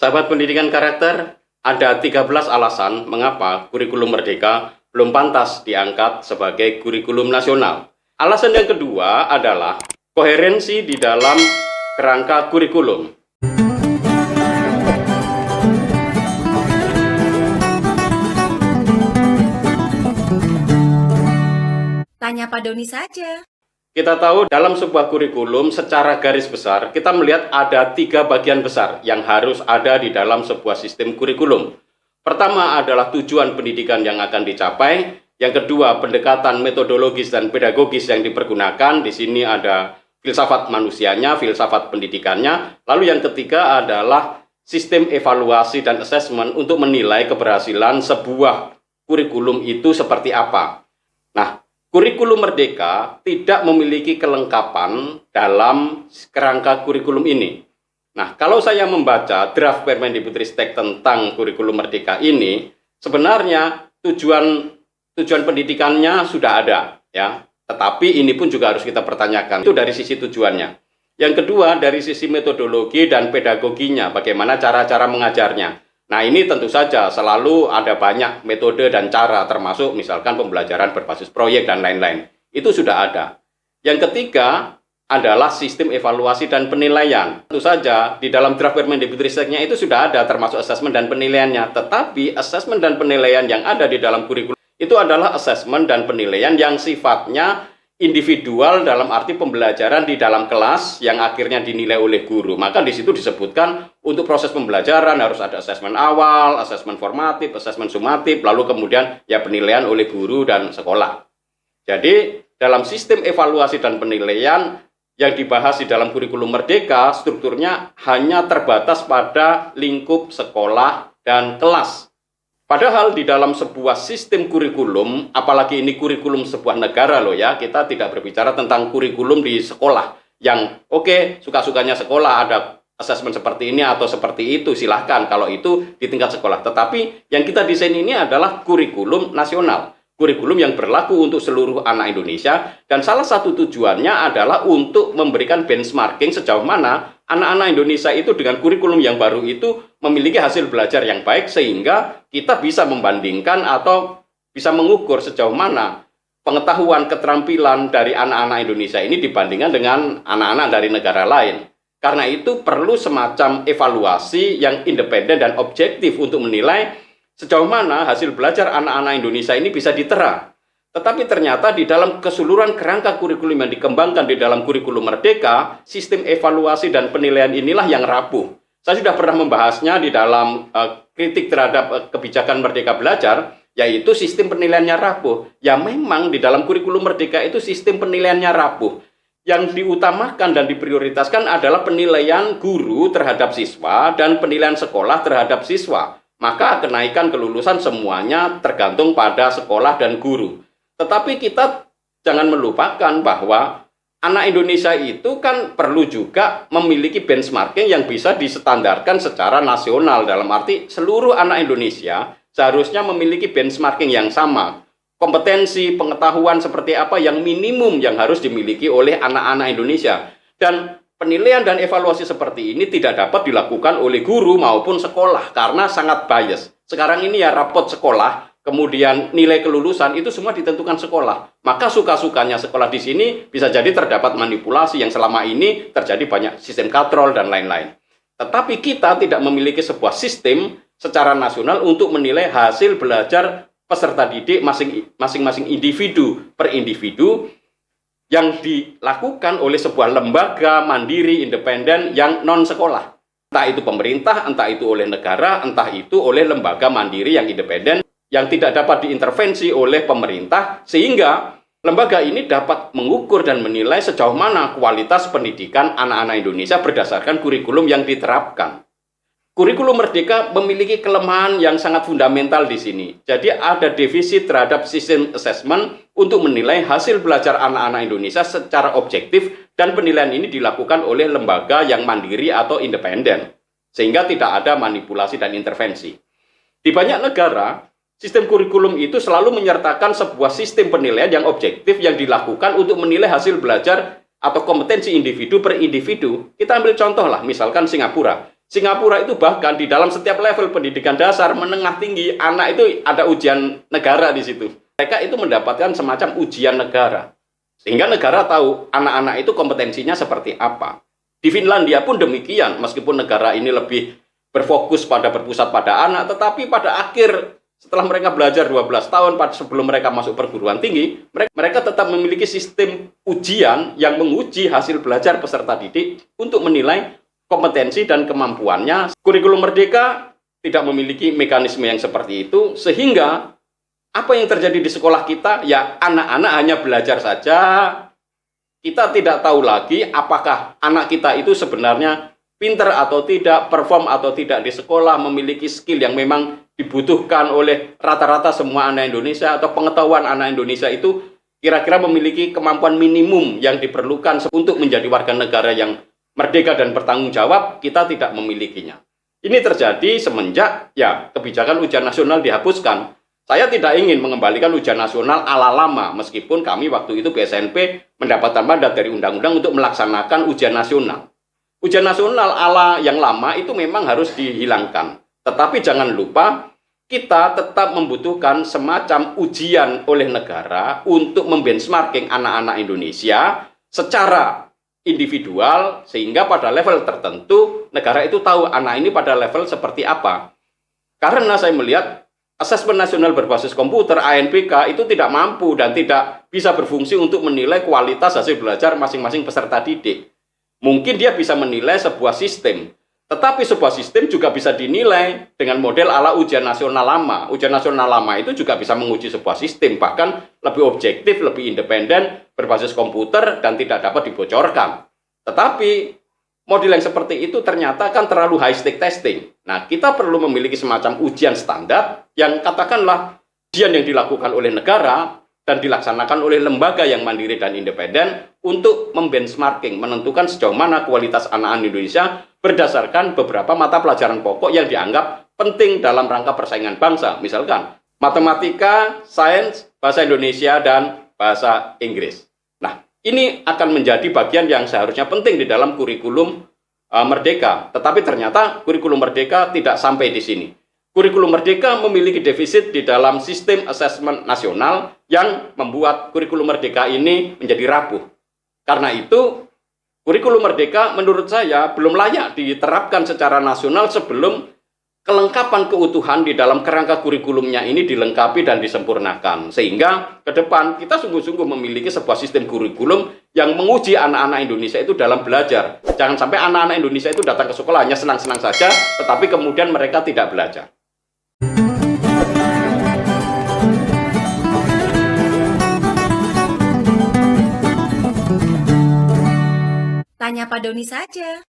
Sahabat pendidikan karakter, ada 13 alasan mengapa kurikulum merdeka belum pantas diangkat sebagai kurikulum nasional. Alasan yang kedua adalah koherensi di dalam kerangka kurikulum. Tanya Pak Doni saja. Kita tahu dalam sebuah kurikulum secara garis besar kita melihat ada 3 bagian besar yang harus ada di dalam sebuah sistem kurikulum. Pertama adalah tujuan pendidikan yang akan dicapai. Yang kedua, pendekatan metodologis dan pedagogis yang dipergunakan. Di sini ada filsafat manusianya, filsafat pendidikannya. Lalu yang ketiga adalah sistem evaluasi dan assessment untuk menilai keberhasilan sebuah kurikulum itu seperti apa. Nah, kurikulum merdeka tidak memiliki kelengkapan dalam kerangka kurikulum ini. Nah, kalau saya membaca draft Permendikbudristek tentang kurikulum merdeka ini, sebenarnya tujuan pendidikannya sudah ada, ya. Tetapi ini pun juga harus kita pertanyakan. Itu dari sisi tujuannya. Yang kedua, dari sisi metodologi dan pedagoginya, bagaimana cara-cara mengajarnya. Nah, ini tentu saja selalu ada banyak metode dan cara, termasuk misalkan pembelajaran berbasis proyek dan lain-lain. Itu sudah ada. Yang ketiga adalah sistem evaluasi dan penilaian. Tentu saja di dalam draft Permendikbudristeknya itu sudah ada, termasuk asesmen dan penilaiannya. Tetapi asesmen dan penilaian yang ada di dalam kurikulum itu adalah asesmen dan penilaian yang sifatnya individual dalam arti pembelajaran di dalam kelas yang akhirnya dinilai oleh guru. Maka di situ disebutkan untuk proses pembelajaran harus ada asesmen awal, asesmen formatif, asesmen sumatif, lalu kemudian ya penilaian oleh guru dan sekolah. Jadi dalam sistem evaluasi dan penilaian yang dibahas di dalam kurikulum merdeka, strukturnya hanya terbatas pada lingkup sekolah dan kelas. Padahal di dalam sebuah sistem kurikulum, apalagi ini kurikulum sebuah negara loh ya, kita tidak berbicara tentang kurikulum di sekolah. Yang oke, suka-sukanya sekolah ada asesmen seperti ini atau seperti itu, silahkan kalau itu di tingkat sekolah. Tetapi yang kita desain ini adalah kurikulum nasional. Kurikulum yang berlaku untuk seluruh anak Indonesia, dan salah satu tujuannya adalah untuk memberikan benchmarking sejauh mana anak-anak Indonesia itu dengan kurikulum yang baru itu memiliki hasil belajar yang baik, sehingga kita bisa membandingkan atau bisa mengukur sejauh mana pengetahuan keterampilan dari anak-anak Indonesia ini dibandingkan dengan anak-anak dari negara lain. Karena itu perlu semacam evaluasi yang independen dan objektif untuk menilai sejauh mana hasil belajar anak-anak Indonesia ini bisa ditera. Tetapi ternyata di dalam keseluruhan kerangka kurikulum yang dikembangkan di dalam kurikulum merdeka, sistem evaluasi dan penilaian inilah yang rapuh. Saya sudah pernah membahasnya di dalam kritik terhadap kebijakan Merdeka Belajar, yaitu sistem penilaiannya rapuh. Ya memang di dalam kurikulum merdeka itu sistem penilaiannya rapuh. Yang diutamakan dan diprioritaskan adalah penilaian guru terhadap siswa dan penilaian sekolah terhadap siswa. Maka kenaikan kelulusan semuanya tergantung pada sekolah dan guru. Tetapi kita jangan melupakan bahwa anak Indonesia itu kan perlu juga memiliki benchmarking yang bisa distandarkan secara nasional. Dalam arti seluruh anak Indonesia seharusnya memiliki benchmarking yang sama. Kompetensi, pengetahuan seperti apa yang minimum yang harus dimiliki oleh anak-anak Indonesia. Dan penilaian dan evaluasi seperti ini tidak dapat dilakukan oleh guru maupun sekolah karena sangat bias. Sekarang ini ya rapot sekolah, kemudian nilai kelulusan itu semua ditentukan sekolah. Maka suka-sukanya sekolah di sini bisa jadi terdapat manipulasi yang selama ini terjadi banyak sistem katrol dan lain-lain. Tetapi kita tidak memiliki sebuah sistem secara nasional untuk menilai hasil belajar peserta didik masing-masing individu per individu yang dilakukan oleh sebuah lembaga mandiri independen yang non-sekolah. Entah itu pemerintah, entah itu oleh negara, entah itu oleh lembaga mandiri yang independen yang tidak dapat diintervensi oleh pemerintah, sehingga lembaga ini dapat mengukur dan menilai sejauh mana kualitas pendidikan anak-anak Indonesia berdasarkan kurikulum yang diterapkan. Kurikulum merdeka memiliki kelemahan yang sangat fundamental di sini. Jadi ada defisit terhadap sistem assessment untuk menilai hasil belajar anak-anak Indonesia secara objektif, dan penilaian ini dilakukan oleh lembaga yang mandiri atau independen, sehingga tidak ada manipulasi dan intervensi. Di banyak negara, sistem kurikulum itu selalu menyertakan sebuah sistem penilaian yang objektif yang dilakukan untuk menilai hasil belajar atau kompetensi individu per individu. Kita ambil contoh lah, misalkan Singapura. Singapura itu bahkan di dalam setiap level pendidikan dasar, menengah tinggi, anak itu ada ujian negara di situ. Mereka itu mendapatkan semacam ujian negara. Sehingga negara tahu anak-anak itu kompetensinya seperti apa. Di Finlandia pun demikian, meskipun negara ini lebih berfokus berpusat pada anak, tetapi pada akhir setelah mereka belajar 12 tahun sebelum mereka masuk perguruan tinggi, mereka tetap memiliki sistem ujian yang menguji hasil belajar peserta didik untuk menilai kompetensi dan kemampuannya. Kurikulum Merdeka tidak memiliki mekanisme yang seperti itu, sehingga apa yang terjadi di sekolah kita, ya anak-anak hanya belajar saja. Kita tidak tahu lagi apakah anak kita itu sebenarnya pinter atau tidak, perform atau tidak di sekolah, memiliki skill yang memang dibutuhkan oleh rata-rata semua anak Indonesia, atau pengetahuan anak Indonesia itu kira-kira memiliki kemampuan minimum yang diperlukan untuk menjadi warga negara yang merdeka dan bertanggung jawab. Kita tidak memilikinya. Ini terjadi semenjak kebijakan ujian nasional dihapuskan. Saya tidak ingin mengembalikan ujian nasional ala lama, meskipun kami waktu itu BSNP mendapatkan mandat dari undang-undang untuk melaksanakan ujian nasional. Ujian nasional ala yang lama itu memang harus dihilangkan. Tetapi jangan lupa, kita tetap membutuhkan semacam ujian oleh negara untuk membenchmarking anak-anak Indonesia secara individual, sehingga pada level tertentu negara itu tahu anak ini pada level seperti apa. Karena saya melihat Asesmen Nasional Berbasis Komputer (ANBK) itu tidak mampu dan tidak bisa berfungsi untuk menilai kualitas hasil belajar masing-masing peserta didik. Mungkin dia bisa menilai sebuah sistem, tetapi sebuah sistem juga bisa dinilai dengan model ala ujian nasional lama. Ujian nasional lama itu juga bisa menguji sebuah sistem, bahkan lebih objektif, lebih independen, berbasis komputer, dan tidak dapat dibocorkan. Tetapi model yang seperti itu ternyata kan terlalu high stake testing. Nah, kita perlu memiliki semacam ujian standar yang katakanlah ujian yang dilakukan oleh negara dan dilaksanakan oleh lembaga yang mandiri dan independen untuk membenchmarking, menentukan sejauh mana kualitas anak-anak Indonesia berdasarkan beberapa mata pelajaran pokok yang dianggap penting dalam rangka persaingan bangsa. Misalkan matematika, sains, bahasa Indonesia, dan bahasa Inggris. Nah, ini akan menjadi bagian yang seharusnya penting di dalam kurikulum Merdeka. Tetapi ternyata kurikulum Merdeka tidak sampai di sini. Kurikulum Merdeka memiliki defisit di dalam sistem asesmen nasional yang membuat kurikulum Merdeka ini menjadi rapuh. Karena itu, kurikulum Merdeka menurut saya belum layak diterapkan secara nasional sebelum kelengkapan keutuhan di dalam kerangka kurikulumnya ini dilengkapi dan disempurnakan. Sehingga ke depan kita sungguh-sungguh memiliki sebuah sistem kurikulum yang menguji anak-anak Indonesia itu dalam belajar. Jangan sampai anak-anak Indonesia itu datang ke sekolah hanya senang-senang saja, tetapi kemudian mereka tidak belajar. Tanya Pak Doni saja.